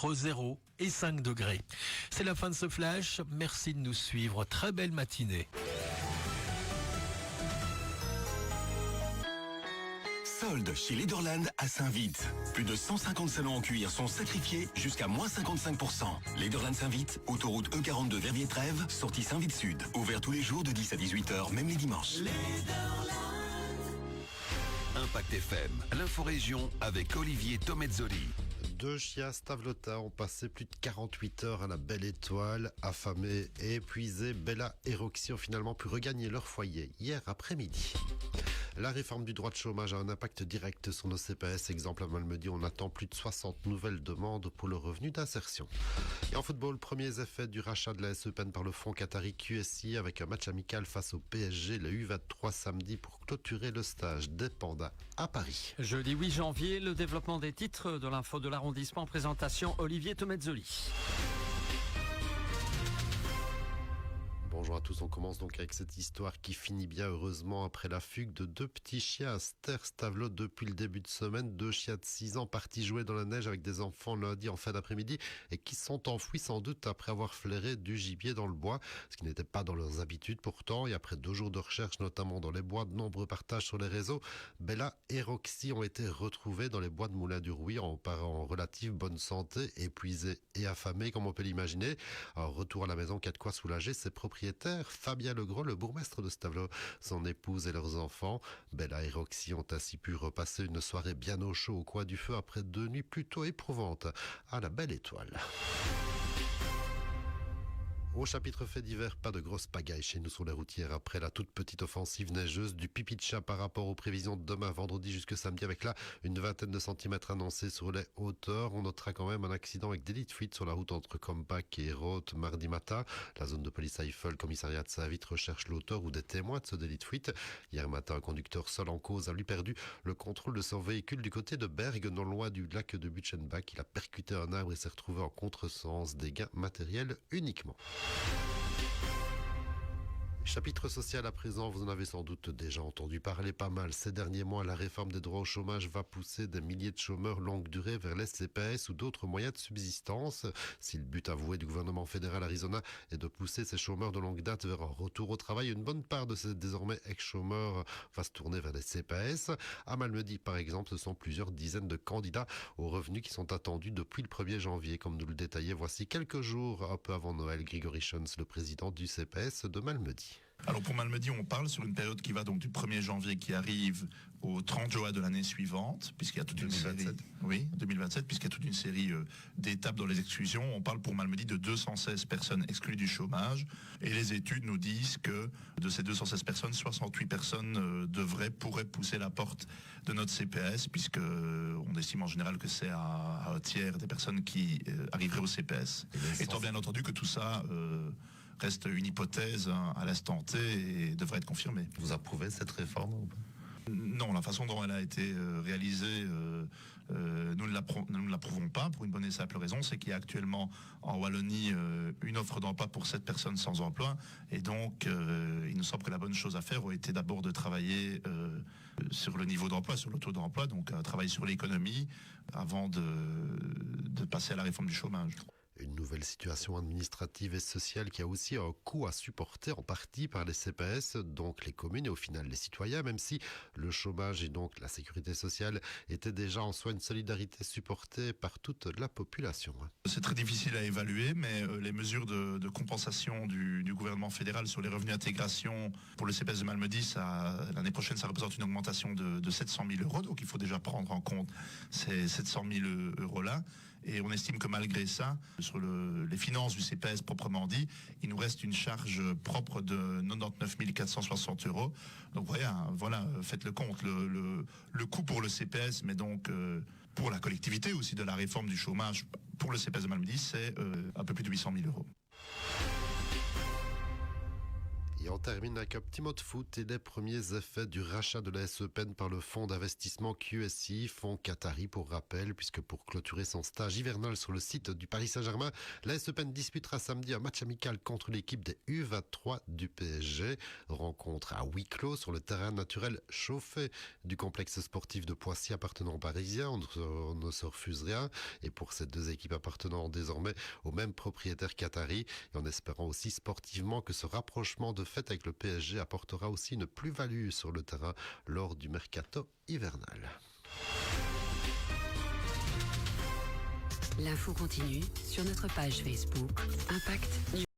entre 0 et 5 degrés. C'est la fin de ce flash. Merci de nous suivre. Très belle matinée. Solde chez Lederland à Saint-Vite. Plus de 150 salons en cuir sont sacrifiés jusqu'à moins 55%. Lederland Saint-Vite, autoroute E42 Verviers-Trèves, sortie Saint-Vite Sud. Ouvert tous les jours de 10 à 18h, même les dimanches. Impact FM, l'inforégion avec Olivier Tomezzoli. Deux chiens Stavlota ont passé plus de 48 heures à la Belle Étoile. Affamés et épuisés, Bella et Roxy ont finalement pu regagner leur foyer hier après-midi. La réforme du droit de chômage a un impact direct sur nos CPS. Exemple à Malmedy, on attend plus de 60 nouvelles demandes pour le revenu d'insertion. Et en football, premiers effets du rachat de la SE Pen par le fonds Qatari QSI avec un match amical face au PSG, le U23 samedi pour clôturer le stage des Pandas à Paris. Jeudi 8 janvier, le développement des titres de l'info de l'arrondissement. Présentation Olivier Tomezzoli. Bonjour à tous, on commence donc avec cette histoire qui finit bien heureusement après la fugue de deux petits chiens à Ster-Stavelot depuis le début de semaine. Deux chiens de 6 ans partis jouer dans la neige avec des enfants lundi en fin d'après-midi et qui sont enfouis sans doute après avoir flairé du gibier dans le bois, ce qui n'était pas dans leurs habitudes pourtant. Et après 2 jours de recherche, notamment dans les bois, de nombreux partages sur les réseaux, Bella et Roxy ont été retrouvés dans les bois de Moulin-du-Rouy en relative bonne santé, épuisés et affamés comme on peut l'imaginer. Alors retour à la maison, qui a de quoi soulager ses propriétaires. Fabien Legros, le bourgmestre de Stavelot, son épouse et leurs enfants. Bella et Roxy ont ainsi pu repasser une soirée bien au chaud au coin du feu après 2 nuits plutôt éprouvantes à la Belle Étoile. Au chapitre fait divers, pas de grosses pagailles chez nous sur les routières après la toute petite offensive neigeuse du pipi de chat par rapport aux prévisions de demain vendredi jusque samedi avec là une vingtaine de centimètres annoncés sur les hauteurs. On notera quand même un accident avec délit de fuite sur la route entre Compac et Roth mardi matin. La zone de police Eiffel, commissariat de Saint-Vite, recherche l'auteur ou des témoins de ce délit de fuite. Hier matin, un conducteur seul en cause a lui perdu le contrôle de son véhicule du côté de Bergue, non loin du lac de Butchenbach. Il a percuté un arbre et s'est retrouvé en contresens, dégâts matériels uniquement. Chapitre social à présent, vous en avez sans doute déjà entendu parler pas mal. Ces derniers mois, la réforme des droits au chômage va pousser des milliers de chômeurs longue durée vers les CPS ou d'autres moyens de subsistance. Si le but avoué du gouvernement fédéral Arizona est de pousser ces chômeurs de longue date vers un retour au travail, une bonne part de ces désormais ex-chômeurs va se tourner vers les CPS. À Malmedy, par exemple, ce sont plusieurs dizaines de candidats aux revenus qui sont attendus depuis le 1er janvier, comme nous le détaillait voici quelques jours, un peu avant Noël, Grigory Schunz, le président du CPS de Malmedy. Alors pour Malmedy, on parle sur une période qui va donc du 1er janvier qui arrive au 30 juin de l'année suivante, puisqu'il y a toute 2027. une série. Oui, 2027, puisqu'il y a toute une série d'étapes dans les exclusions. On parle pour Malmedy de 216 personnes exclues du chômage. Et les études nous disent que de ces 216 personnes, 68 personnes pourraient pousser la porte de notre CPS, puisque on estime en général que c'est à un tiers des personnes qui arriveraient au CPS. Étant bien entendu que tout ça reste une hypothèse à l'instant T et devrait être confirmée. Vous approuvez cette réforme ou pas ? Non, la façon dont elle a été réalisée, nous ne l'approuvons pas pour une bonne et simple raison, c'est qu'il y a actuellement en Wallonie une offre d'emploi pour 7 personnes sans emploi, et donc il nous semble que la bonne chose à faire aurait été d'abord de travailler sur le niveau d'emploi, sur le taux d'emploi, donc travailler sur l'économie avant de passer à la réforme du chômage. Une nouvelle situation administrative et sociale qui a aussi un coût à supporter en partie par les CPS, donc les communes et au final les citoyens, même si le chômage et donc la sécurité sociale étaient déjà en soi une solidarité supportée par toute la population. C'est très difficile à évaluer, mais les mesures de compensation du gouvernement fédéral sur les revenus d'intégration pour le CPS de Malmedy, l'année prochaine, ça représente une augmentation de 700 000 euros, donc il faut déjà prendre en compte ces 700 000 euros-là. Et on estime que malgré ça, sur les finances du CPS proprement dit, il nous reste une charge propre de 99 460 euros. Donc voilà, faites le compte. Le coût pour le CPS, mais donc pour la collectivité aussi de la réforme du chômage, pour le CPS de Malmedy, c'est un peu plus de 800 000 euros. Et on termine avec un petit mot de foot et les premiers effets du rachat de la SE Pen par le fonds d'investissement QSI, fonds qatari pour rappel, puisque pour clôturer son stage hivernal sur le site du Paris Saint-Germain, la SE Pen disputera samedi un match amical contre l'équipe des U23 du PSG. Rencontre à huis clos sur le terrain naturel chauffé du complexe sportif de Poissy appartenant aux Parisiens. On ne se refuse rien. Et pour ces deux équipes appartenant désormais au même propriétaire qatari, et en espérant aussi sportivement que ce rapprochement de fait avec le PSG apportera aussi une plus-value sur le terrain lors du mercato hivernal. L'info continue sur notre page Facebook Impact.